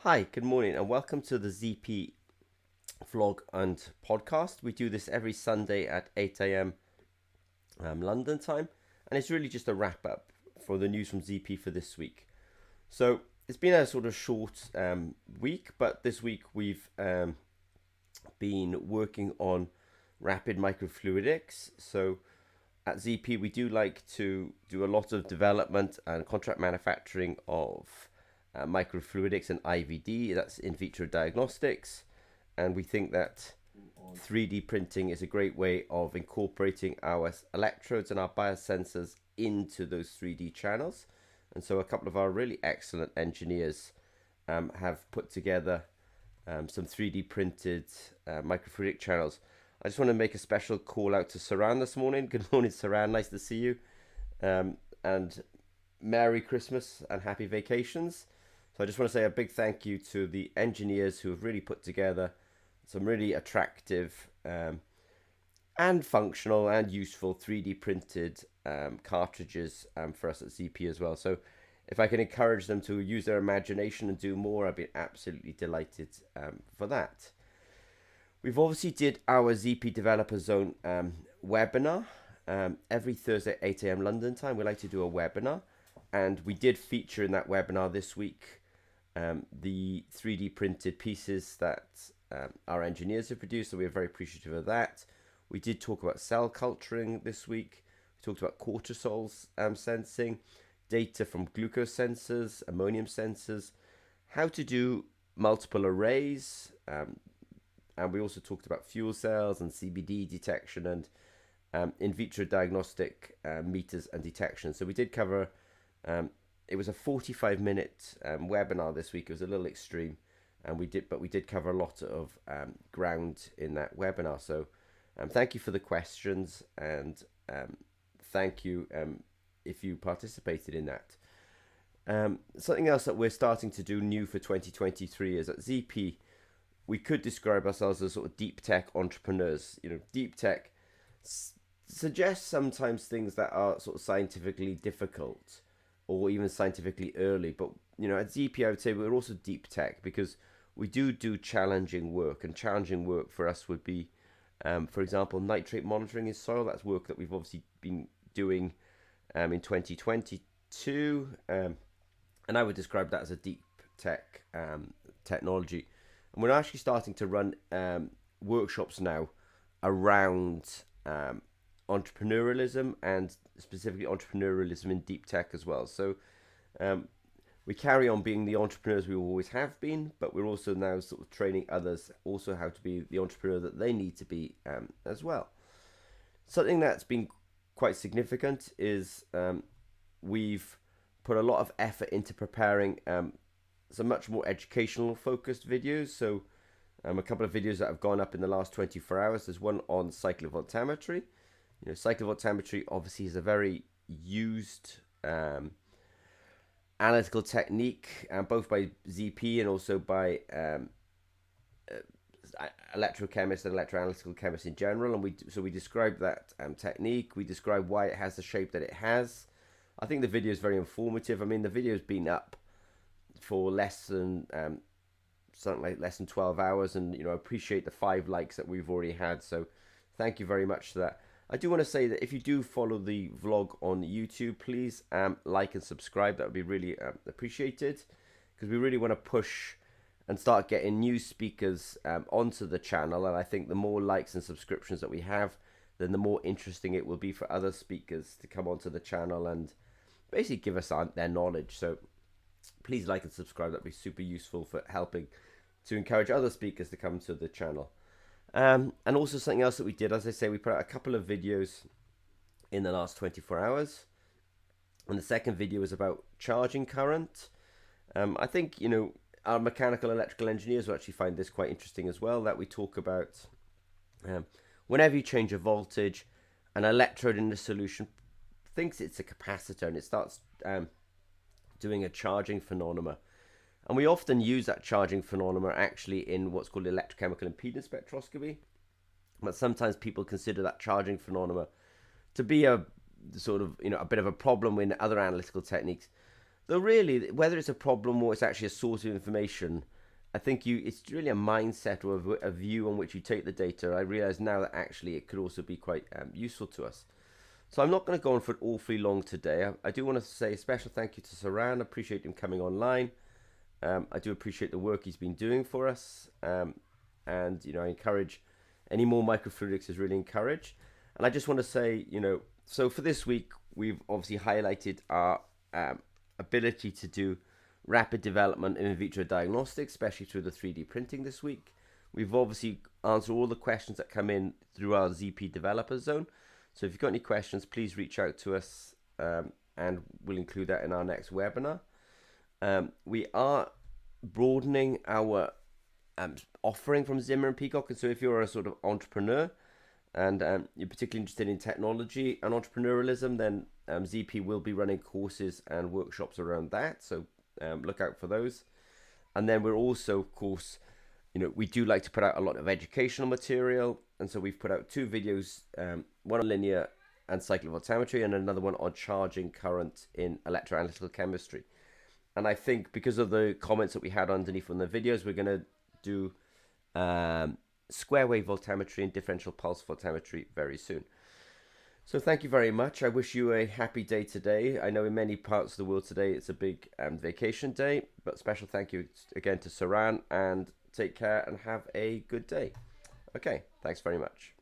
Hi, good morning, and welcome to the ZP vlog and podcast. We do this every Sunday at 8 a.m. London time, and it's really just a wrap up for the news from ZP for this week. So it's been a sort of short week, but this week we've been working on rapid microfluidics. So at ZP, we do like to do a lot of development and contract manufacturing of microfluidics and IVD, that's in vitro diagnostics. And we think that 3D printing is a great way of incorporating our electrodes and our biosensors into those 3D channels. And so a couple of our really excellent engineers have put together some 3D printed microfluidic channels. I just want to make a special call out to Saran this morning. Good morning, Saran. Nice to see you. And Merry Christmas and happy vacations. So I just want to say a big thank you to the engineers who have really put together some really attractive and functional and useful 3D printed cartridges for us at ZP as well. So if I can encourage them to use their imagination and do more, I'd be absolutely delighted for that. We've obviously did our ZP Developer Zone webinar every Thursday at 8 a.m. London time. We like to do a webinar, and we did feature in that webinar this week the 3D printed pieces that our engineers have produced, so we're very appreciative of that. We did talk about cell culturing this week. We talked about cortisol sensing, data from glucose sensors, ammonium sensors, how to do multiple arrays, and we also talked about fuel cells and CBD detection and in vitro diagnostic meters and detection. So we did cover, it was a 45-minute webinar this week. It was a little extreme, and we did cover a lot of ground in that webinar. So thank you for the questions, and thank you if you participated in that. Something else that we're starting to do new for 2023 is at ZP, we could describe ourselves as sort of deep tech entrepreneurs. You know, deep tech suggests sometimes things that are sort of scientifically difficult or even scientifically early. But, you know, at ZP, I would say we're also deep tech because we do challenging work. And challenging work for us would be, for example, nitrate monitoring in soil. That's work that we've obviously been doing in 2022. And I would describe that as a deep tech technology. And we're actually starting to run workshops now around entrepreneurialism, and specifically entrepreneurialism in deep tech as well. So we carry on being the entrepreneurs we always have been, but we're also now sort of training others also how to be the entrepreneur that they need to be as well. Something that's been quite significant is we've put a lot of effort into preparing some much more educational focused videos. So a couple of videos that have gone up in the last 24 hours. There's one on cyclovoltammetry. You know, cyclovoltammetry obviously is a very used analytical technique, both by ZP and also by electrochemists and electroanalytical chemists in general. And we describe that technique. We describe why it has the shape that it has. I think the video is very informative. I mean, the video's been up for less than something like less than 12 hours, and I appreciate the 5 likes that we've already had, so thank you very much for that. I do want to say that if you do follow the vlog on YouTube, please like and subscribe. That would be really appreciated, because we really want to push and start getting new speakers onto the channel. And I think the more likes and subscriptions that we have, then the more interesting it will be for other speakers to come onto the channel and basically give us their knowledge. So please like and subscribe. That'd be super useful for helping to encourage other speakers to come to the channel. And also something else that we did, as I say, we put out a couple of videos in the last 24 hours. And the second video is about charging current. I think, our mechanical electrical engineers will actually find this quite interesting as well, that we talk about whenever you change a voltage, an electrode in the solution thinks it's a capacitor, and it starts doing a charging phenomena. And we often use that charging phenomena actually in what's called electrochemical impedance spectroscopy. But sometimes people consider that charging phenomena to be a sort of, a bit of a problem in other analytical techniques. Though really, whether it's a problem or it's actually a source of information, I think it's really a mindset or a view on which you take the data. I realize now that actually it could also be quite useful to us. So I'm not going to go on for awfully long today. I do want to say a special thank you to Saran. I appreciate him coming online. I do appreciate the work he's been doing for us. And, I encourage any more microfluidics is really encouraged. And I just want to say, so for this week, we've obviously highlighted our ability to do rapid development in vitro diagnostics, especially through the 3D printing this week. We've obviously answered all the questions that come in through our ZP Developer Zone. So if you've got any questions, please reach out to us and we'll include that in our next webinar. We are broadening our offering from Zimmer and Peacock. And so if you're a sort of entrepreneur and you're particularly interested in technology and entrepreneurialism, then ZP will be running courses and workshops around that. So look out for those. And then we're also, of course, we do like to put out a lot of educational material. And so we've put out 2 videos, one on linear and cyclovoltammetry and another one on charging current in electroanalytical chemistry. And I think because of the comments that we had underneath on the videos, we're going to do square wave voltammetry and differential pulse voltammetry very soon. So thank you very much. I wish you a happy day today. I know in many parts of the world today it's a big vacation day, but special thank you again to Saran, and take care and have a good day. Okay, thanks very much.